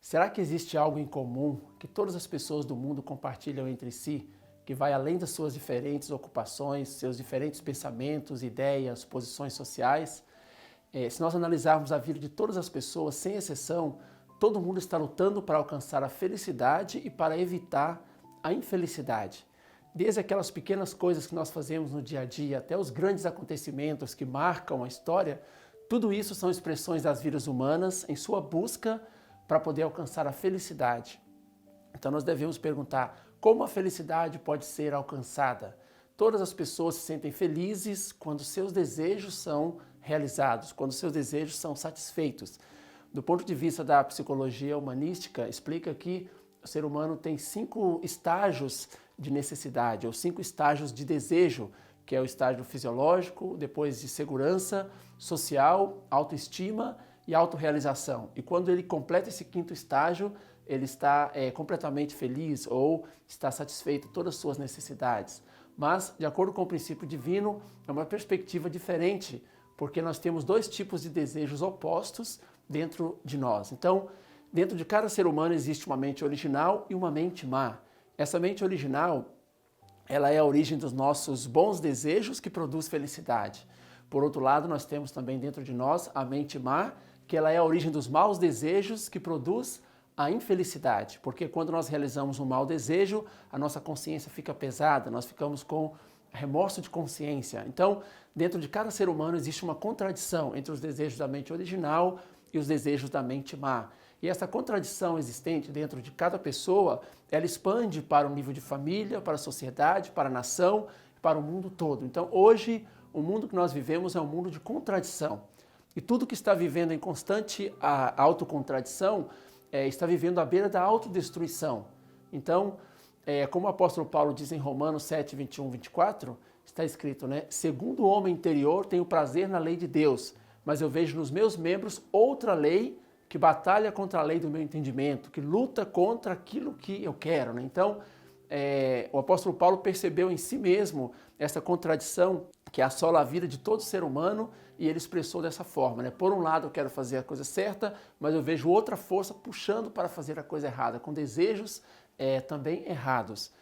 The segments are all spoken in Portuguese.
Será que existe algo em comum que todas as pessoas do mundo compartilham entre si, que vai além das suas diferentes ocupações, seus diferentes pensamentos, ideias, posições sociais? Se nós analisarmos a vida de todas as pessoas, sem exceção, todo mundo está lutando para alcançar a felicidade e para evitar a infelicidade. Desde aquelas pequenas coisas que nós fazemos no dia a dia até os grandes acontecimentos que marcam a história, tudo isso são expressões das vidas humanas em sua busca para poder alcançar a felicidade. Então nós devemos perguntar como a felicidade pode ser alcançada. Todas as pessoas se sentem felizes quando seus desejos são realizados, quando seus desejos são satisfeitos. Do ponto de vista da psicologia humanística, explica que o ser humano tem 5 estágios de necessidade, ou 5 estágios de desejo, que é o estágio fisiológico, depois de segurança, social, autoestima e autorrealização. E quando ele completa esse 5º estágio, ele está completamente feliz ou está satisfeito de todas as suas necessidades. Mas, de acordo com o princípio divino, é uma perspectiva diferente, porque nós temos 2 tipos de desejos opostos dentro de nós. Então, dentro de cada ser humano existe uma mente original e uma mente má. Essa mente original, ela é a origem dos nossos bons desejos que produz felicidade. Por outro lado, nós temos também dentro de nós a mente má, que ela é a origem dos maus desejos que produz a infelicidade. Porque quando nós realizamos um mau desejo, a nossa consciência fica pesada, nós ficamos com remorso de consciência. Então, dentro de cada ser humano existe uma contradição entre os desejos da mente original e os desejos da mente má. E essa contradição existente dentro de cada pessoa, ela expande para o nível de família, para a sociedade, para a nação, para o mundo todo. Então, hoje, o mundo que nós vivemos é um mundo de contradição. E tudo que está vivendo em constante autocontradição está vivendo à beira da autodestruição. Então, como o apóstolo Paulo diz em Romanos 7, 21, 24, está escrito, né? Segundo o homem interior, tenho prazer na lei de Deus, mas eu vejo nos meus membros outra lei que batalha contra a lei do meu entendimento, que luta contra aquilo que eu quero, né? Então, o apóstolo Paulo percebeu em si mesmo essa contradição que assola a vida de todo ser humano e ele expressou dessa forma, né? Por um lado eu quero fazer a coisa certa, mas eu vejo outra força puxando para fazer a coisa errada, com desejos também errados.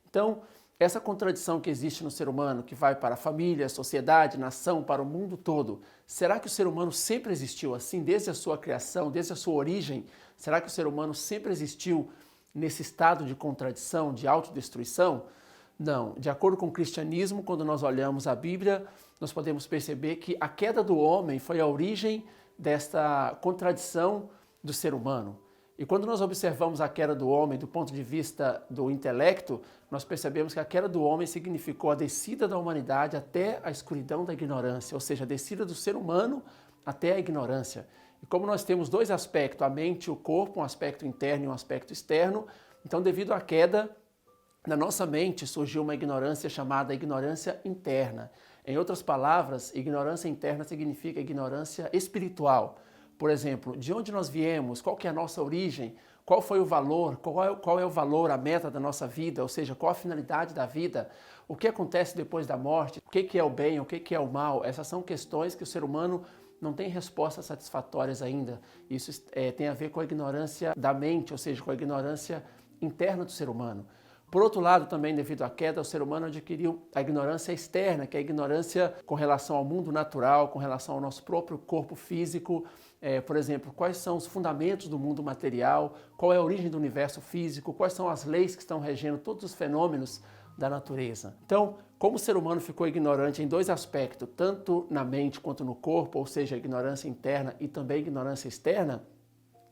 Então, essa contradição que existe no ser humano, que vai para a família, sociedade, nação, para o mundo todo, será que o ser humano sempre existiu assim, desde a sua criação, desde a sua origem? Será que o ser humano sempre existiu nesse estado de contradição, de autodestruição? Não. De acordo com o cristianismo, quando nós olhamos a Bíblia, nós podemos perceber que a queda do homem foi a origem desta contradição do ser humano. E quando nós observamos a queda do homem do ponto de vista do intelecto, nós percebemos que a queda do homem significou a descida da humanidade até a escuridão da ignorância, ou seja, a descida do ser humano até a ignorância. E como nós temos 2 aspectos, a mente e o corpo, um aspecto interno e um aspecto externo, então devido à queda, na nossa mente surgiu uma ignorância chamada ignorância interna. Em outras palavras, ignorância interna significa ignorância espiritual. Por exemplo, de onde nós viemos, qual que é a nossa origem, qual foi o valor, qual é o valor, a meta da nossa vida, ou seja, qual a finalidade da vida, o que acontece depois da morte, o que é o bem, o que é o mal. Essas são questões que o ser humano não tem respostas satisfatórias ainda. Isso tem a ver com a ignorância da mente, ou seja, com a ignorância interna do ser humano. Por outro lado, também devido à queda, o ser humano adquiriu a ignorância externa, que é a ignorância com relação ao mundo natural, com relação ao nosso próprio corpo físico. Por exemplo, quais são os fundamentos do mundo material, qual é a origem do universo físico, quais são as leis que estão regendo todos os fenômenos da natureza. Então, como o ser humano ficou ignorante em 2 aspectos, tanto na mente quanto no corpo, ou seja, a ignorância interna e também a ignorância externa,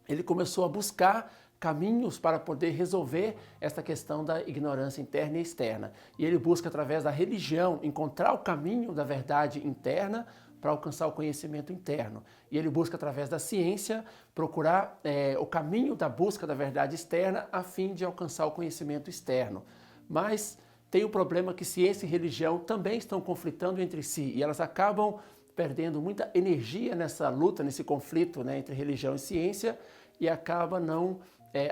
ele começou a buscar caminhos para poder resolver esta questão da ignorância interna e externa. E ele busca, através da religião, encontrar o caminho da verdade interna para alcançar o conhecimento interno. E ele busca, através da ciência, procurar o caminho da busca da verdade externa a fim de alcançar o conhecimento externo. Mas tem o problema que ciência e religião também estão conflitando entre si e elas acabam perdendo muita energia nessa luta, nesse conflito, né, entre religião e ciência, e acaba não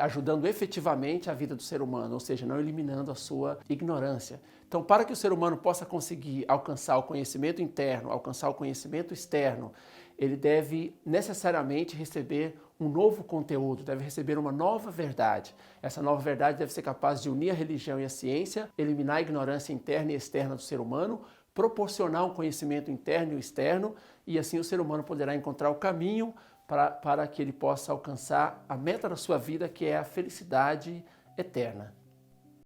ajudando efetivamente a vida do ser humano, ou seja, não eliminando a sua ignorância. Então, para que o ser humano possa conseguir alcançar o conhecimento interno, alcançar o conhecimento externo, ele deve necessariamente receber um novo conteúdo, deve receber uma nova verdade. Essa nova verdade deve ser capaz de unir a religião e a ciência, eliminar a ignorância interna e externa do ser humano, proporcionar um conhecimento interno e externo, e assim o ser humano poderá encontrar o caminho para que ele possa alcançar a meta da sua vida, que é a felicidade eterna.